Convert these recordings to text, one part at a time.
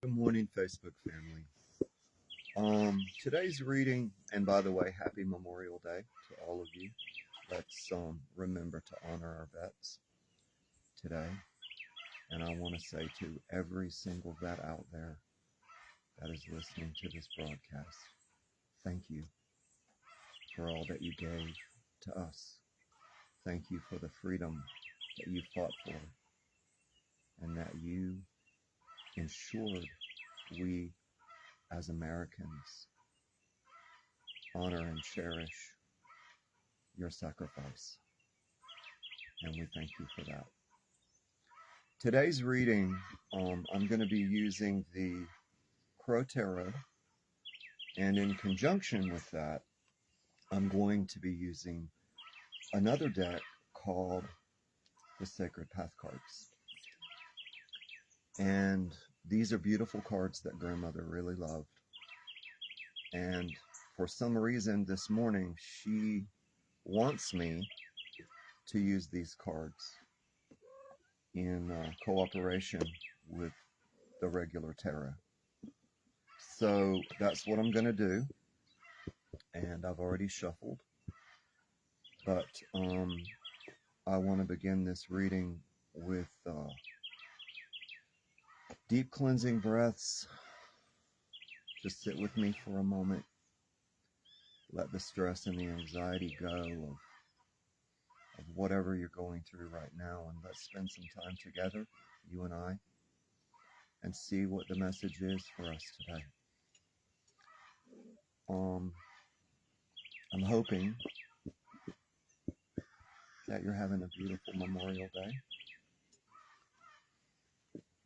Good morning, Facebook family. Today's reading, and by the way, happy Memorial Day to all of you. Let's remember to honor our vets today. And I want to say to every single vet out there that is listening to this broadcast, thank you for all that you gave to us. Thank you for the freedom that you fought for and that you ensured we as Americans honor and cherish your sacrifice. And we thank you for that. Today's reading, I'm going to be using the Crow Tarot, and in conjunction with that, I'm going to be using another deck called the Sacred Path cards. And these are beautiful cards that Grandmother really loved. And for some reason this morning, she wants me to use these cards in cooperation with the regular tarot. So that's what I'm going to do. And I've already shuffled. But I want to begin this reading with deep cleansing breaths. Just sit with me for a moment. Let the stress and the anxiety go of whatever you're going through right now. And let's spend some time together, you and I, and see what the message is for us today. I'm hoping that you're having a beautiful Memorial Day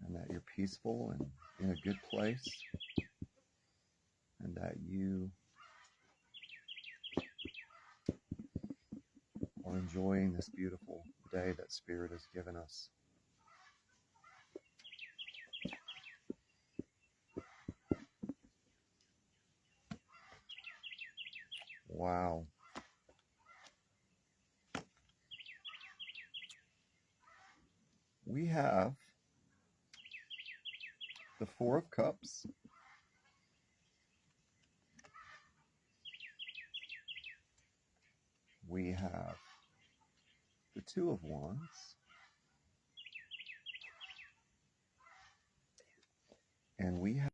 and that you're peaceful and in a good place and that you are enjoying this beautiful day that Spirit has given us. Wow. We have the Four of Cups. We have the Two of Wands. And we have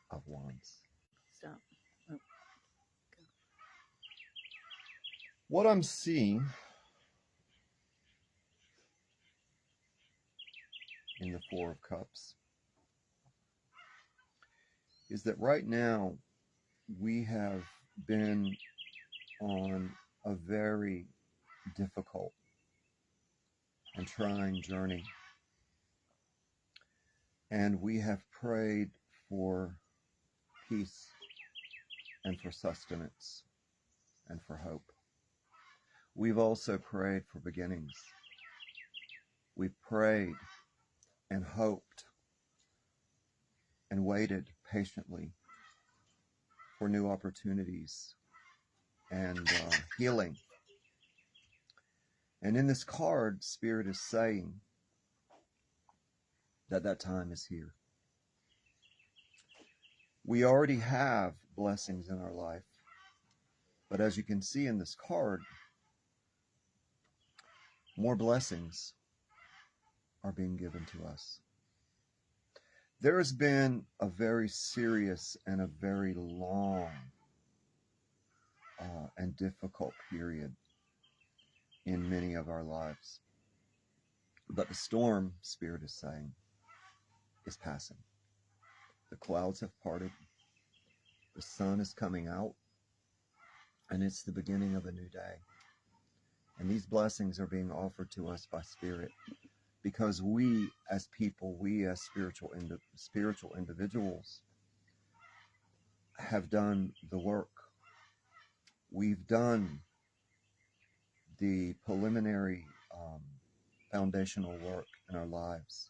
of Wands. Stop. Oh. What I'm seeing in the Four of Cups is that right now we have been on a very difficult and trying journey. And we have prayed for peace and for sustenance and for hope. We've also prayed for beginnings. We've prayed and hoped and waited patiently for new opportunities and healing. And in this card, Spirit is saying that that time is here. We already have blessings in our life, but as you can see in this card, more blessings are being given to us. There has been a very serious and a very long and difficult period in many of our lives. But the storm, Spirit is saying, is passing. The clouds have parted. The sun is coming out. And it's the beginning of a new day. And these blessings are being offered to us by Spirit because we as people, we as spiritual individuals have done the work. We've done the preliminary foundational work in our lives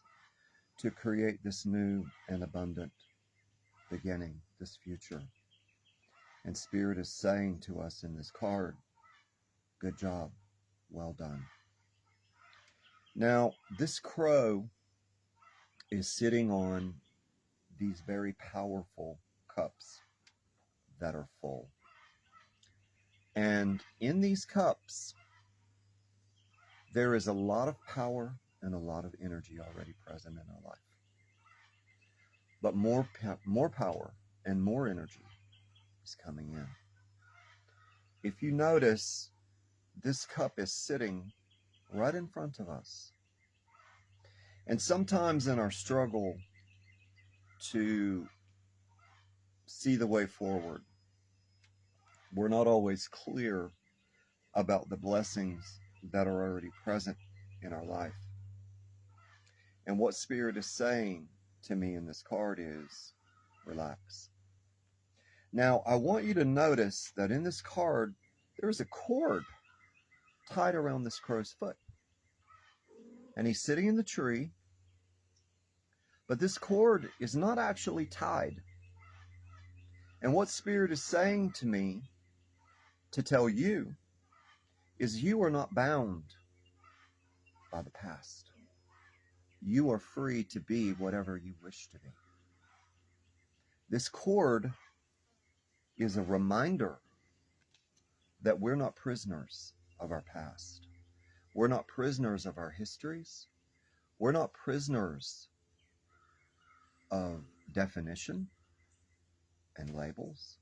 to create this new and abundant beginning, this future. And Spirit is saying to us in this card, good job, well done. Now, this crow is sitting on these very powerful cups that are full. And in these cups, there is a lot of power and a lot of energy already present in our life. But more power and more energy is coming in. If you notice, this cup is sitting right in front of us. And sometimes in our struggle to see the way forward, we're not always clear about the blessings that are already present in our life. And what Spirit is saying to me in this card is, relax. Now, I want you to notice that in this card, there's a cord tied around this crow's foot. And he's sitting in the tree, but this cord is not actually tied. And what Spirit is saying to me to tell you is you are not bound by the past. You are free to be whatever you wish to be. This cord is a reminder that we're not prisoners of our past. We're not prisoners of our histories. We're not prisoners of definition and labels.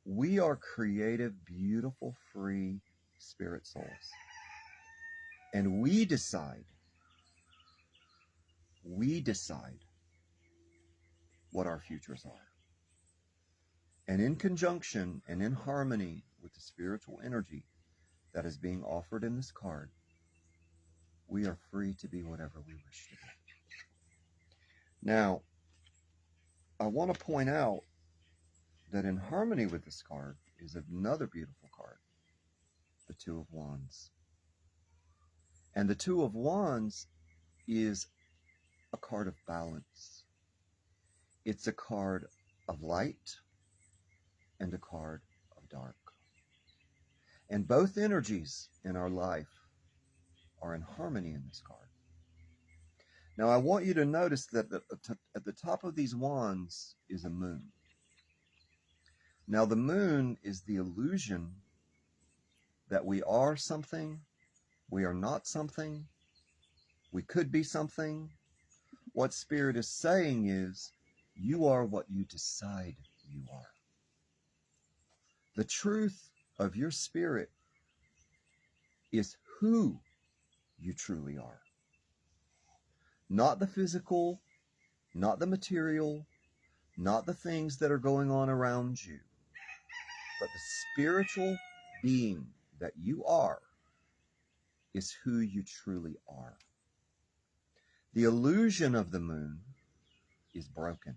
We are creative, beautiful, free spirit souls. And we decide what our futures are. And in conjunction and in harmony with the spiritual energy that is being offered in this card, we are free to be whatever we wish to be. Now, I want to point out that in harmony with this card is another beautiful card, the Two of Wands. And the Two of Wands is a card of balance. It's a card of light and a card of dark. And both energies in our life are in harmony in this card. Now, I want you to notice that at the top of these wands is a moon. Now, the moon is the illusion that we are something, we are not something, we could be something. What Spirit is saying is, you are what you decide you are. The truth of your spirit is who you truly are. Not the physical, not the material, not the things that are going on around you, but the spiritual being that you are is who you truly are. The illusion of the moon is broken.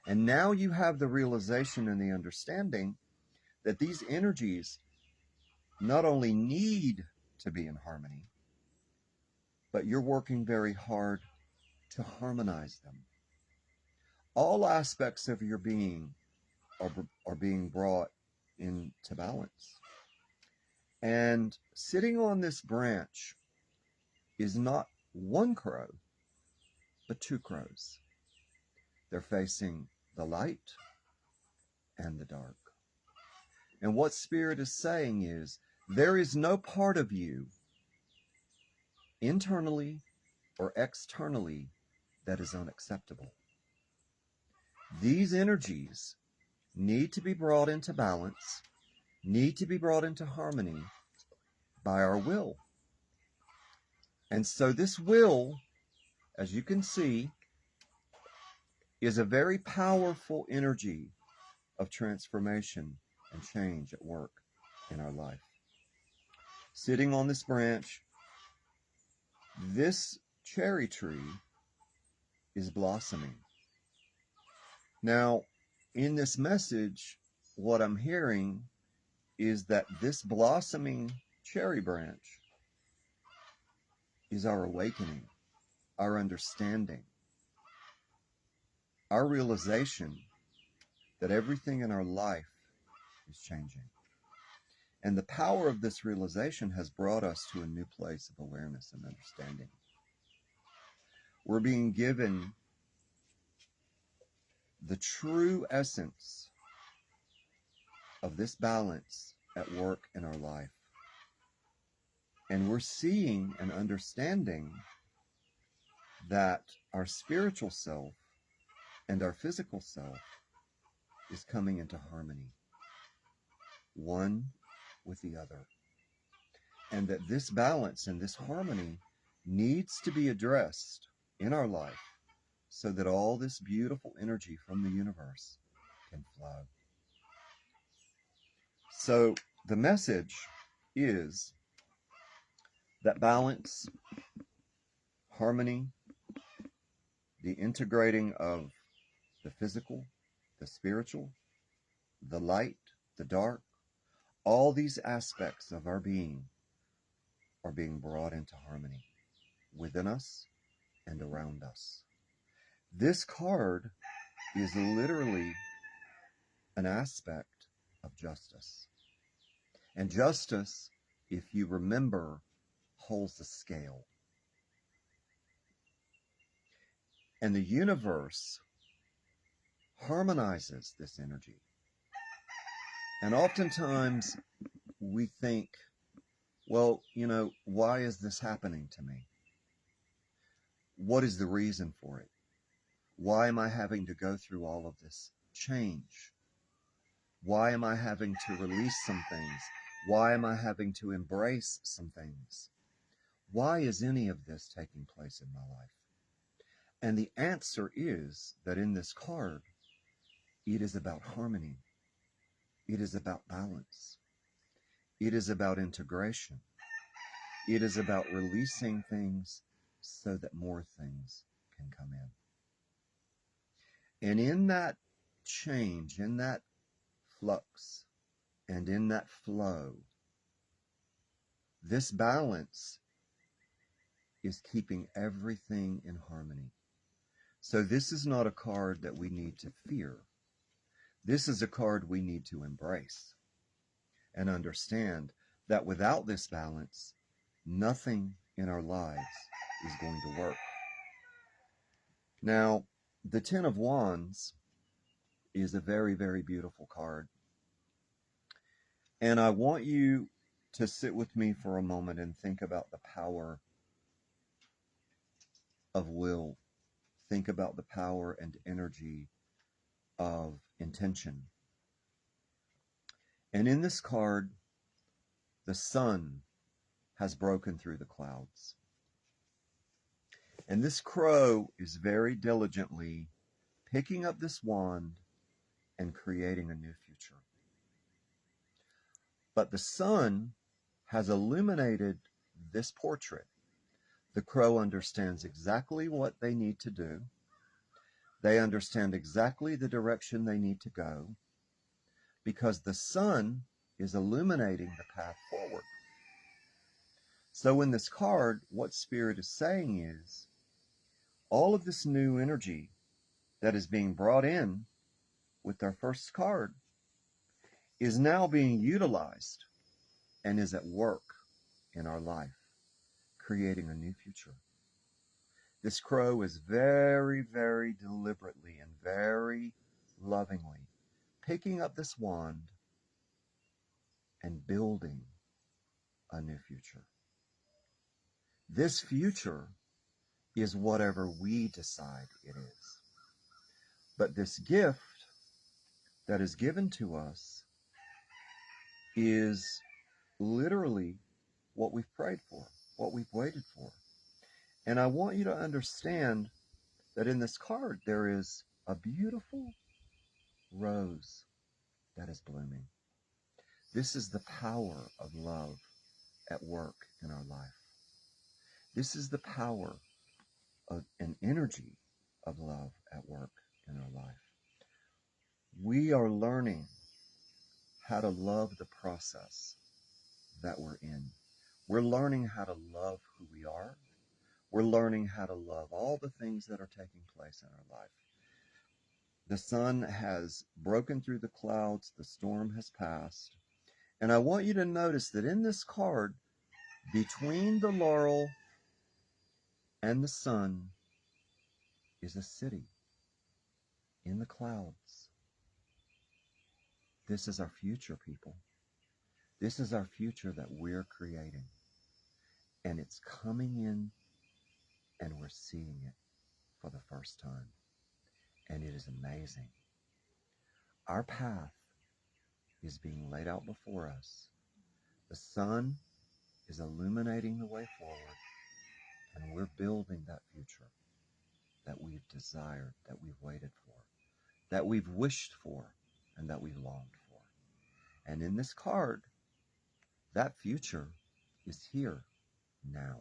And now you have the realization and the understanding that these energies not only need to be in harmony, but you're working very hard to harmonize them. All aspects of your being are being brought into balance. And sitting on this branch is not one crow, but two crows. They're facing the light and the dark. And what Spirit is saying is, there is no part of you, internally or externally, that is unacceptable. These energies need to be brought into balance, need to be brought into harmony by our will. And so this will, as you can see, is a very powerful energy of transformation and change at work in our life. Sitting on this branch, this cherry tree is blossoming. Now, in this message, what I'm hearing is that this blossoming cherry branch is our awakening, our understanding, our realization that everything in our life is changing. And the power of this realization has brought us to a new place of awareness and understanding. We're being given the true essence of this balance at work in our life. And we're seeing and understanding that our spiritual self and our physical self is coming into harmony, one with the other. And that this balance and this harmony needs to be addressed in our life so that all this beautiful energy from the universe can flow. So the message is that balance, harmony, the integrating of the physical, the spiritual, the light, the dark, all these aspects of our being are being brought into harmony within us and around us. This card is literally an aspect of justice. And justice, if you remember, holds the scale. And the universe harmonizes this energy. And oftentimes we think, well, why is this happening to me? What is the reason for it? Why am I having to go through all of this change? Why am I having to release some things? Why am I having to embrace some things? Why is any of this taking place in my life? And the answer is that in this card, it is about harmony. It is about balance. It is about integration. It is about releasing things so that more things can come in. And in that change, in that flux, and in that flow, this balance is keeping everything in harmony. So this is not a card that we need to fear. This is a card we need to embrace and understand that without this balance, nothing in our lives is going to work. Now, the Ten of Wands is a very, very beautiful card. And I want you to sit with me for a moment and think about the power of will. Think about the power and energy of intention. And in this card, the sun has broken through the clouds. And this crow is very diligently picking up this wand and creating a new future. But the sun has illuminated this portrait. The crow understands exactly what they need to do. They understand exactly the direction they need to go because the sun is illuminating the path forward. So in this card, what Spirit is saying is, all of this new energy that is being brought in with our first card is now being utilized and is at work in our life, creating a new future. This crow is very, very deliberately and very lovingly picking up this wand and building a new future. This future is whatever we decide it is. But this gift that is given to us is literally what we've prayed for, what we've waited for. And I want you to understand that in this card there is a beautiful rose that is blooming. This is the power of love at work in our life. This is the power of an energy of love at work in our life. We are learning how to love the process that we're in. We're learning how to love who we are. We're learning how to love all the things that are taking place in our life. The sun has broken through the clouds. The storm has passed. And I want you to notice that in this card, between the laurel and the sun is a city. in the clouds. This is our future, people. This is our future that we're creating. And it's coming in, and we're seeing it for the first time. And it is amazing. Our path is being laid out before us. The sun is illuminating the way forward, and we're building that future that we've desired, that we've waited for, that we've wished for, and that we've longed for. And in this card, that future is here now.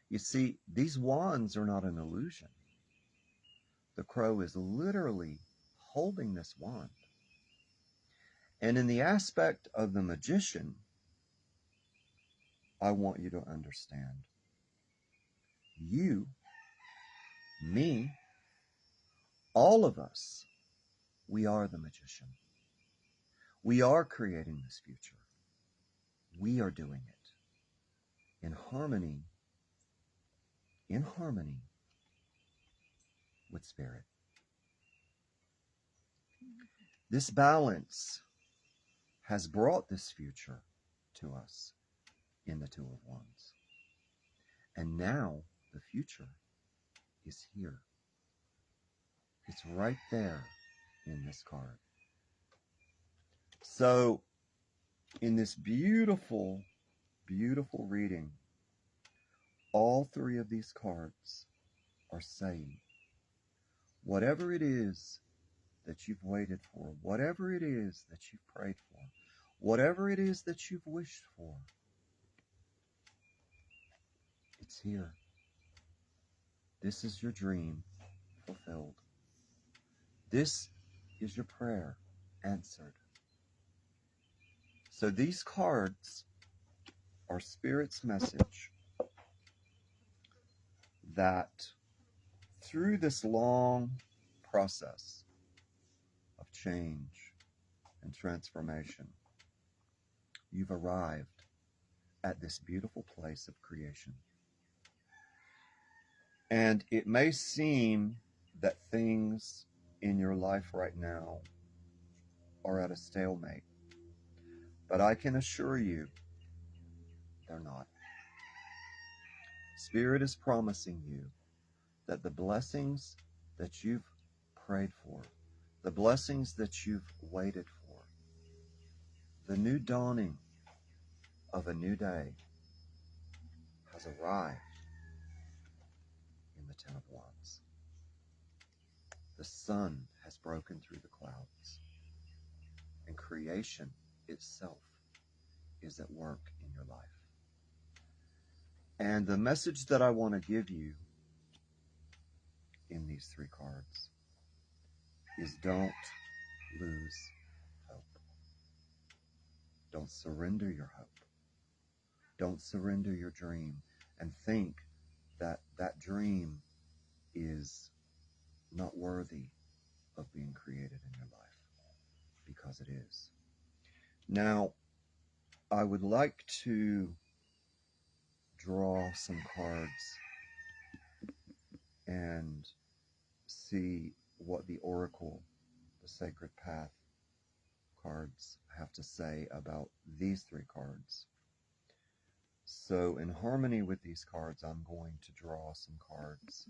You see, these wands are not an illusion. The crow is literally holding this wand. And in the aspect of the magician, I want you to understand. You, me, all of us, we are the magician. We are creating this future. We are doing it in harmony with spirit. This balance has brought this future to us in the Two of Wands. And now the future is here. It's right there in this card. So in this beautiful, beautiful reading, all three of these cards are saying, whatever it is that you've waited for, whatever it is that you've prayed for, whatever it is that you've wished for, it's here. This is your dream fulfilled. This is your prayer answered. So these cards are Spirit's message that through this long process of change and transformation, you've arrived at this beautiful place of creation. And it may seem that things in your life right now are at a stalemate, but I can assure you they're not. Spirit is promising you that the blessings that you've prayed for, the blessings that you've waited for, the new dawning of a new day has arrived in the Ten of Wands. The sun has broken through the clouds, and creation itself is at work in your life. And the message that I want to give you in these three cards is don't lose hope. Don't surrender your hope. Don't surrender your dream and think that that dream is not worthy of being created in your life, because it is. Now, I would like to draw some cards and see what the Oracle, the Sacred Path cards have to say about these three cards. So in harmony with these cards, I'm going to draw some cards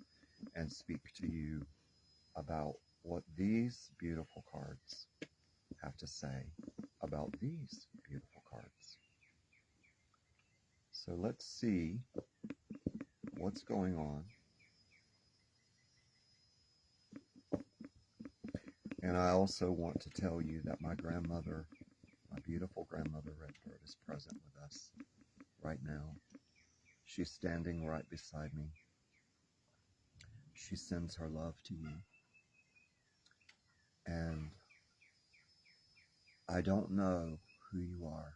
and speak to you about what these beautiful cards have to say about these beautiful cards. So let's see what's going on. And I also want to tell you that my grandmother, my beautiful grandmother Redbird, is present with us right now. She's standing right beside me. She sends her love to you. And I don't know who you are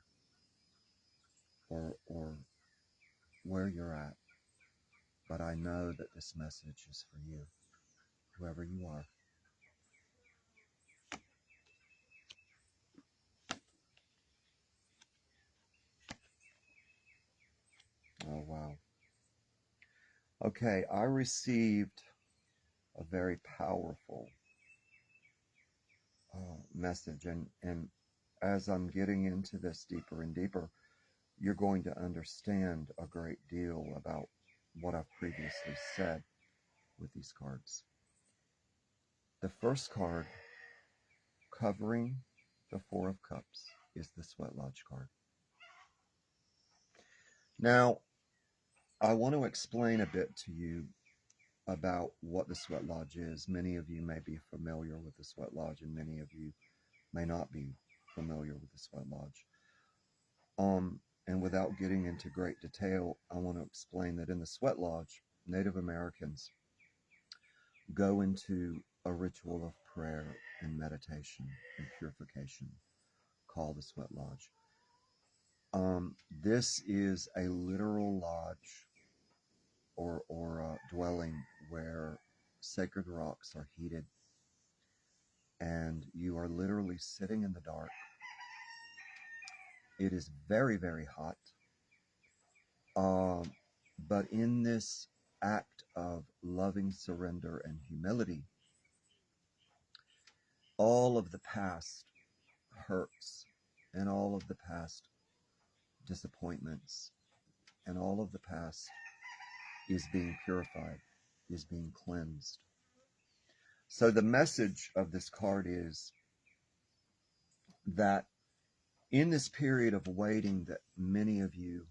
or where you're at, but I know that this message is for you, whoever you are. Oh, wow. Okay, I received a very powerful message. And as I'm getting into this deeper and deeper, you're going to understand a great deal about what I've previously said with these cards. The first card covering the Four of Cups is the Sweat Lodge card. Now, I want to explain a bit to you about what the Sweat Lodge is. Many of you may be familiar with the Sweat Lodge, and many of you may not be familiar with the Sweat Lodge. And without getting into great detail, I want to explain that in the Sweat Lodge, Native Americans go into a ritual of prayer and meditation and purification called the Sweat Lodge. This is a literal lodge or dwelling where sacred rocks are heated, and you are literally sitting in the dark. It is very, very hot. But in this act of loving surrender and humility, all of the past hurts and all of the past disappointments and all of the past is being purified, is being cleansed. So the message of this card is that in this period of waiting that many of you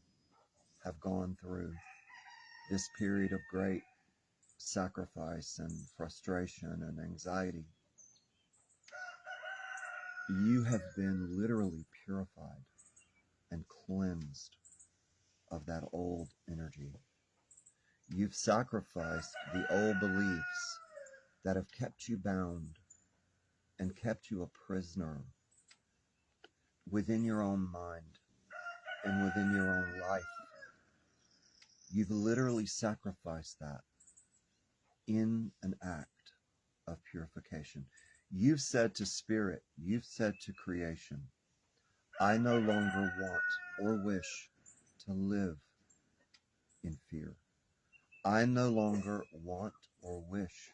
have gone through, this period of great sacrifice and frustration and anxiety, you have been literally purified and cleansed of that old energy. You've sacrificed the old beliefs that have kept you bound and kept you a prisoner within your own mind and within your own life. You've literally sacrificed that in an act of purification. You've said to spirit, you've said to creation, I no longer want or wish to live in fear. I no longer want or wish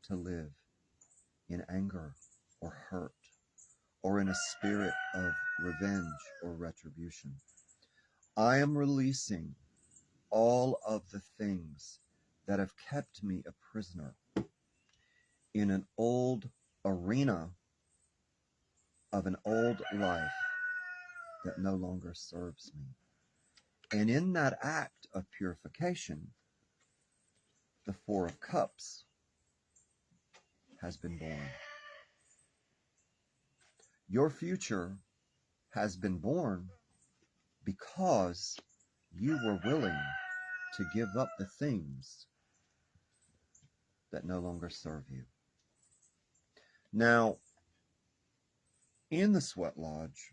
to live in anger or hurt or in a spirit of revenge or retribution. I am releasing all of the things that have kept me a prisoner in an old arena of an old life that no longer serves me. And in that act of purification, the Four of Cups has been born. Your future has been born because you were willing to give up the things that no longer serve you. Now, in the Sweat Lodge,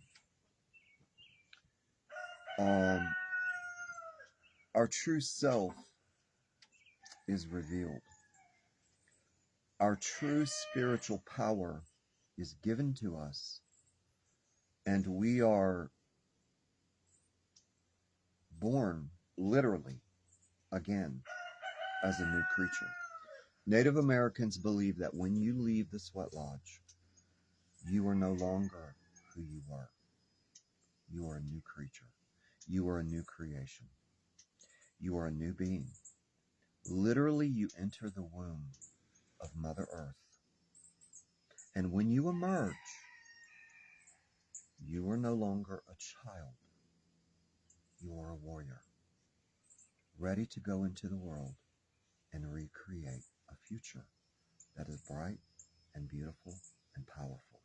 our true self is revealed. Our true spiritual power is given to us, and we are born literally again as a new creature. Native Americans believe that when you leave the Sweat Lodge, you are no longer who you were. You are a new creature. You are a new creation. You are a new being. Literally, you enter the womb of Mother Earth. And when you emerge, you are no longer a child. You are a warrior, ready to go into the world and recreate a future that is bright and beautiful and powerful.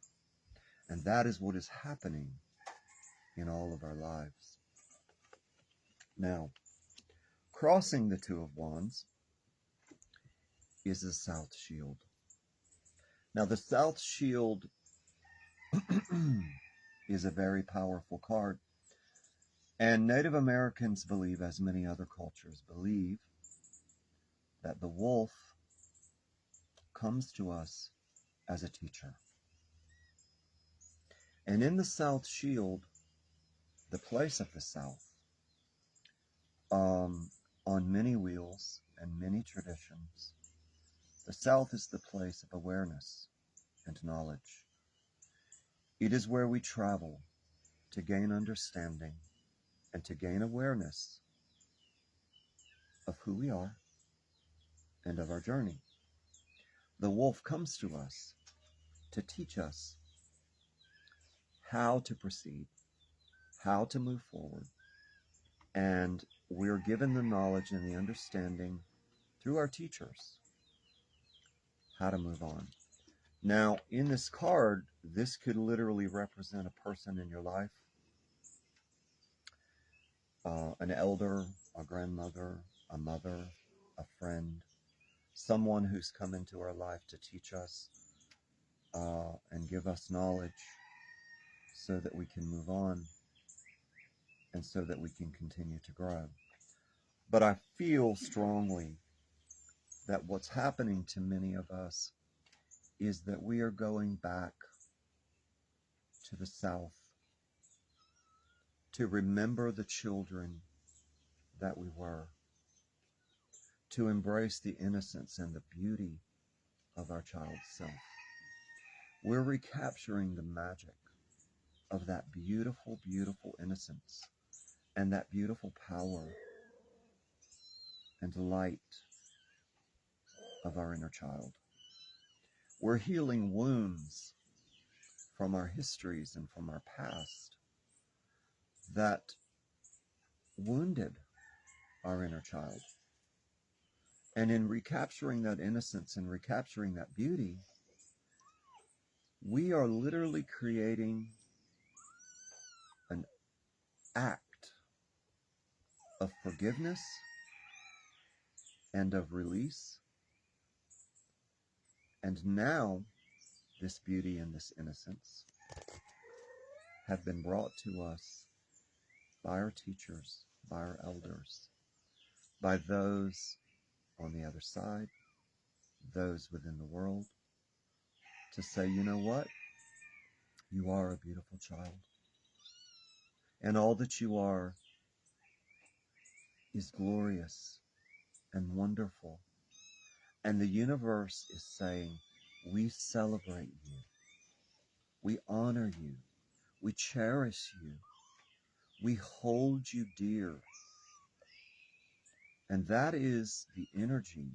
And that is what is happening in all of our lives. Now, crossing the Two of Wands is the South Shield. Now, the South Shield is a very powerful card. And Native Americans believe, as many other cultures believe, that the wolf comes to us as a teacher. And in the South Shield, the place of the South, on many wheels and many traditions, the South is the place of awareness and knowledge. It is where we travel to gain understanding and to gain awareness of who we are and of our journey. The wolf comes to us to teach us how to proceed, how to move forward, and we're given the knowledge and the understanding through our teachers how to move on. Now, in this card, this could literally represent a person in your life, an elder, a grandmother, a mother, a friend, someone who's come into our life to teach us and give us knowledge so that we can move on and so that we can continue to grow. But I feel strongly that what's happening to many of us is that we are going back to the South to remember the children that we were, to embrace the innocence and the beauty of our child's self. We're recapturing the magic of that beautiful, beautiful innocence and that beautiful power and light of our inner child. We're healing wounds from our histories and from our past that wounded our inner child. And in recapturing that innocence and recapturing that beauty, we are literally creating an act of forgiveness and of release. And now, this beauty and this innocence have been brought to us by our teachers, by our elders, by those on the other side, those within the world, to say, you know what? You are a beautiful child. And all that you are is glorious and wonderful. And the universe is saying, we celebrate you. We honor you. We cherish you. We hold you dear. And that is the energy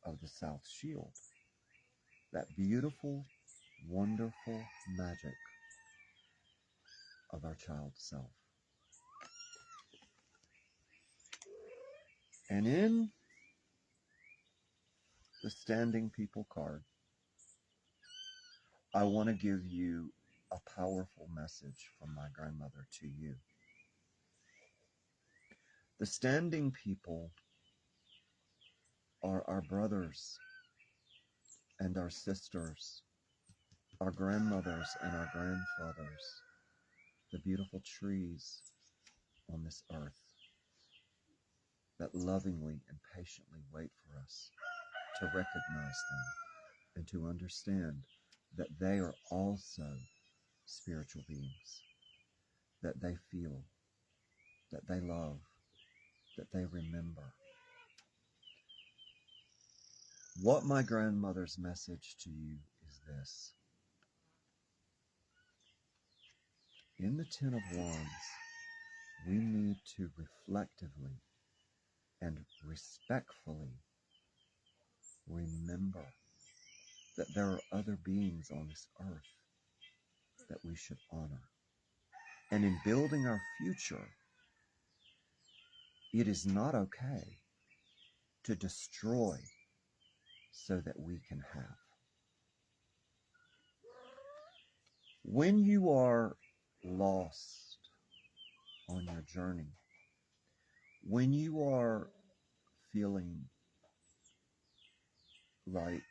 of the South Shield. That beautiful, wonderful magic of our child self. And in the Standing People card, I want to give you a powerful message from my grandmother to you. The Standing People are our brothers and our sisters, our grandmothers and our grandfathers, the beautiful trees on this earth that lovingly and patiently wait for us to recognize them and to understand that they are also spiritual beings, that they feel, that they love, that they remember. What my grandmother's message to you is this. In the Ten of Wands, we need to reflectively and respectfully remember that there are other beings on this earth that we should honor. And in building our future, it is not okay to destroy so that we can have. When you are lost on your journey, when you are feeling like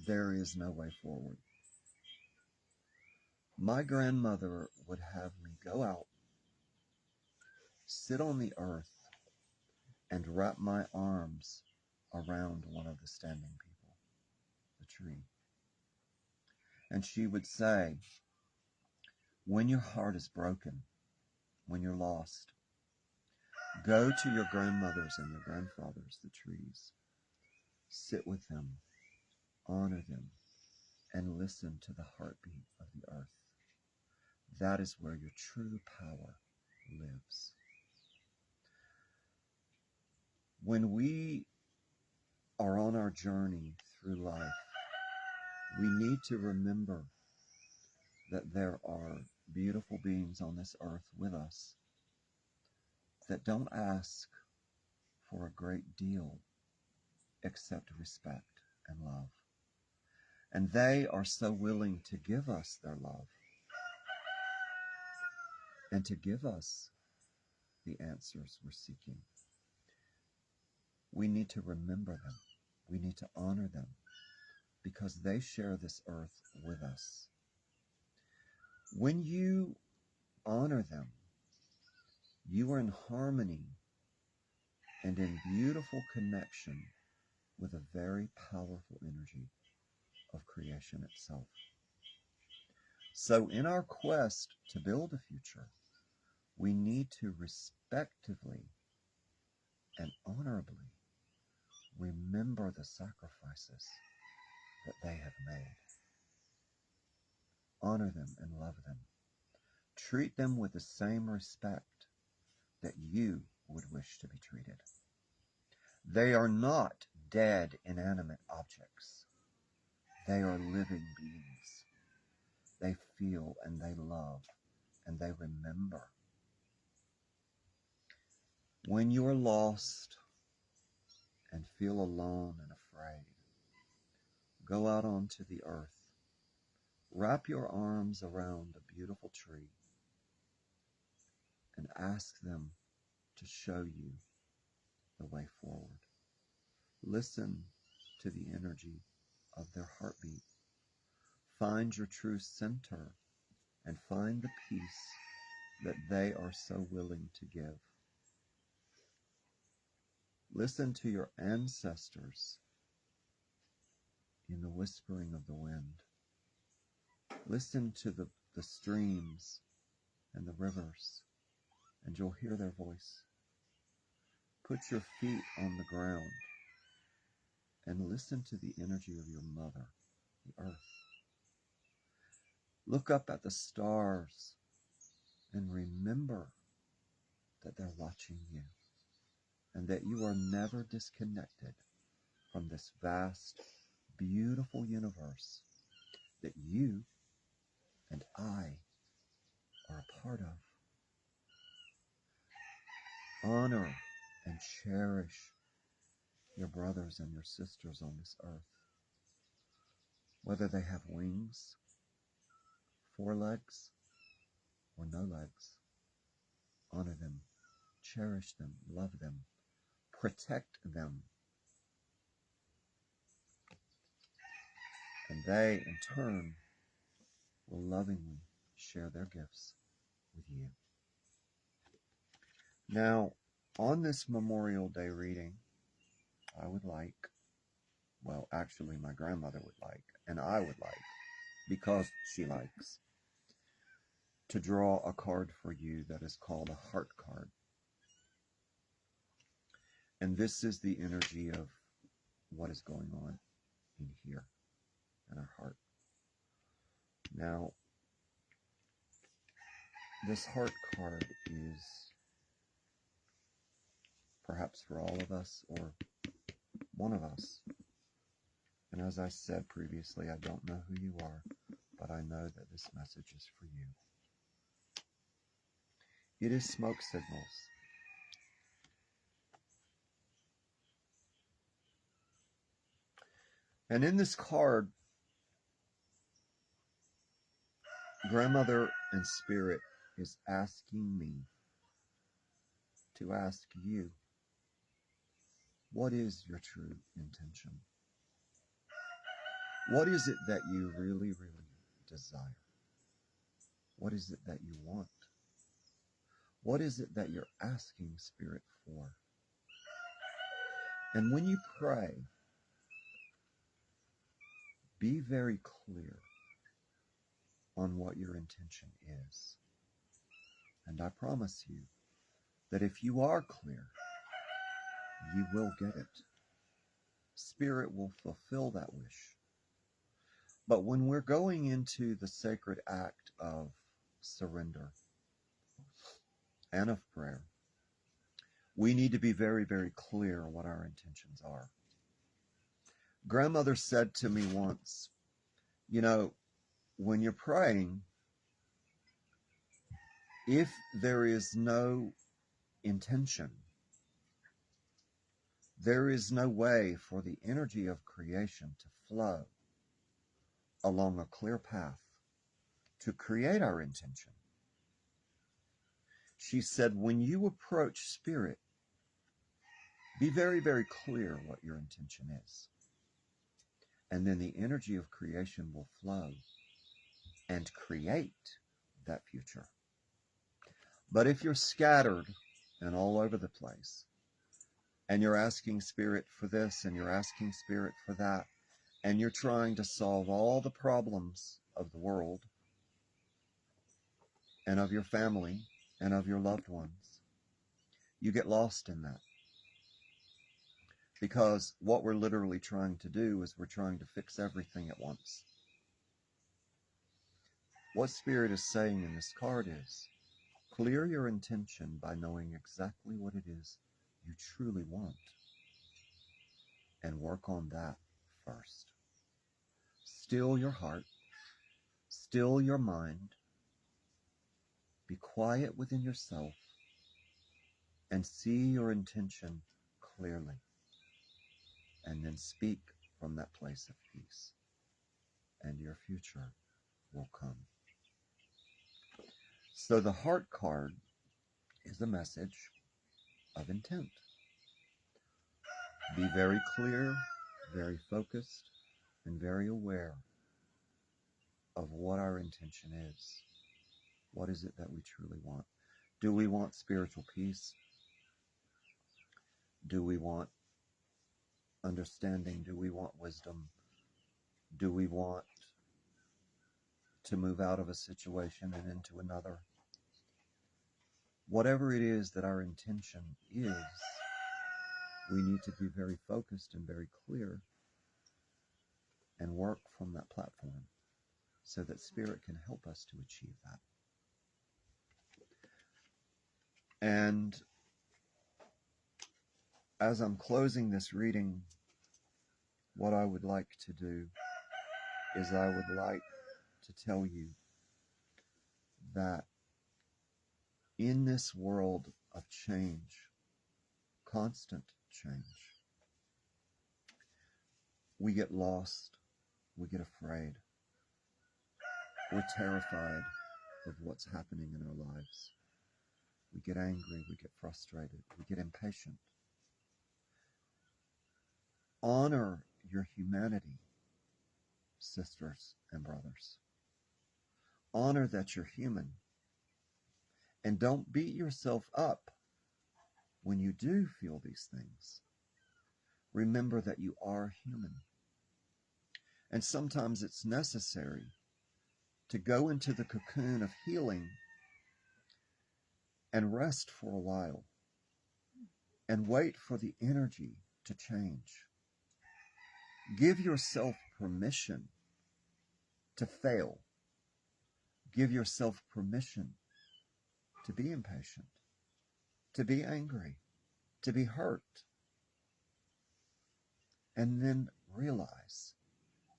there is no way forward, my grandmother would have me go out, sit on the earth, and wrap my arms around one of the standing people, the tree. And she would say, when your heart is broken, when you're lost, go to your grandmothers and your grandfathers, the trees. Sit with them, honor them, and listen to the heartbeat of the earth. That is where your true power lives. When we are on our journey through life, we need to remember that there are beautiful beings on this earth with us that don't ask for a great deal except respect and love. And they are so willing to give us their love and to give us the answers we're seeking. We need to remember them. We need to honor them because they share this earth with us. When you honor them, you are in harmony and in beautiful connection with a very powerful energy of creation itself. So in our quest to build a future, we need to respectively and honorably remember the sacrifices that they have made. Honor them and love them. Treat them with the same respect that you would wish to be treated. They are not dead, inanimate objects. They are living beings. They feel and they love and they remember. When you are lost and feel alone and afraid, go out onto the earth. Wrap your arms around a beautiful tree and ask them to show you the way forward. Listen to the energy of their heartbeat. Find your true center and find the peace that they are so willing to give. Listen to your ancestors in the whispering of the wind. Listen to the streams and the rivers, and you'll hear their voice. Put your feet on the ground and listen to the energy of your mother, the earth. Look up at the stars and remember that they're watching you and that you are never disconnected from this vast, beautiful universe that you and I are a part of. Honor and cherish your brothers and your sisters on this earth. Whether they have wings, 4 legs, or no legs, honor them, cherish them, love them, protect them. And they, in turn, will lovingly share their gifts with you. Now, on this Memorial Day reading, I would like, well, actually my grandmother would like, and I would like, because she likes, to draw a card for you that is called a heart card. And this is the energy of what is going on in here, in our heart. Now, this heart card is perhaps for all of us or one of us. And as I said previously, I don't know who you are, but I know that this message is for you. It is smoke signals. And in this card, Grandmother in Spirit is asking me to ask you, what is your true intention? What is it that you really, really desire? What is it that you want? What is it that you're asking Spirit for? And when you pray, be very clear on what your intention is. And I promise you that if you are clear, you will get it. Spirit will fulfill that wish. But when we're going into the sacred act of surrender and of prayer, we need to be very, very clear what our intentions are. Grandmother said to me once, you know, when you're praying, if there is no intention, there is no way for the energy of creation to flow along a clear path to create our intention. She said, when you approach spirit, be very, very clear what your intention is. And then the energy of creation will flow and create that future. But if you're scattered and all over the place, and you're asking spirit for this, and you're asking spirit for that, and you're trying to solve all the problems of the world, and of your family, and of your loved ones, you get lost in that. Because what we're literally trying to do is we're trying to fix everything at once. What Spirit is saying in this card is, clear your intention by knowing exactly what it is you truly want, and work on that first. Still your heart, still your mind, be quiet within yourself, and see your intention clearly, and then speak from that place of peace, and your future will come. So the heart card is a message of intent. Be very clear, very focused, and very aware of what our intention is. What is it that we truly want? Do we want spiritual peace? Do we want understanding? Do we want wisdom? Do we want to move out of a situation and into another? Whatever it is that our intention is, we need to be very focused and very clear and work from that platform so that Spirit can help us to achieve that. And as I'm closing this reading, what I would like to do is I would like to tell you that in this world of change, constant change, we get lost, we get afraid, we're terrified of what's happening in our lives. We get angry, we get frustrated, we get impatient. Honor your humanity, sisters and brothers. Honor that you're human. And don't beat yourself up when you do feel these things. Remember that you are human. And sometimes it's necessary to go into the cocoon of healing and rest for a while and wait for the energy to change. Give yourself permission to fail. Give yourself permission to be impatient, to be angry, to be hurt. And then realize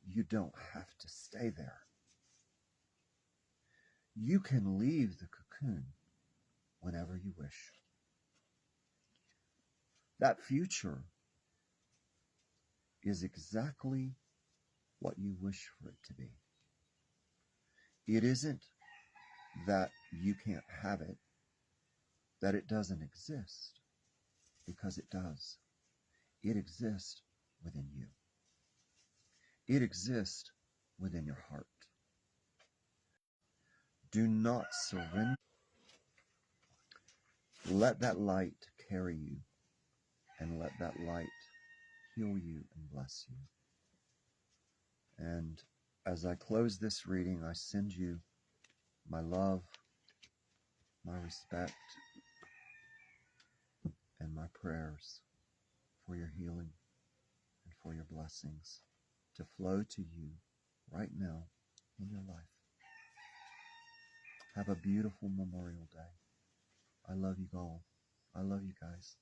you don't have to stay there. You can leave the cocoon whenever you wish. That future is exactly what you wish for it to be. It isn't that you can't have it, that it doesn't exist, because it does. It exists within you. It exists within your heart. Do not surrender. Let that light carry you, and let that light heal you and bless you. And as I close this reading, I send you my love, my respect, and my prayers for your healing and for your blessings to flow to you right now in your life. Have a beautiful Memorial Day. I love you all. I love you guys.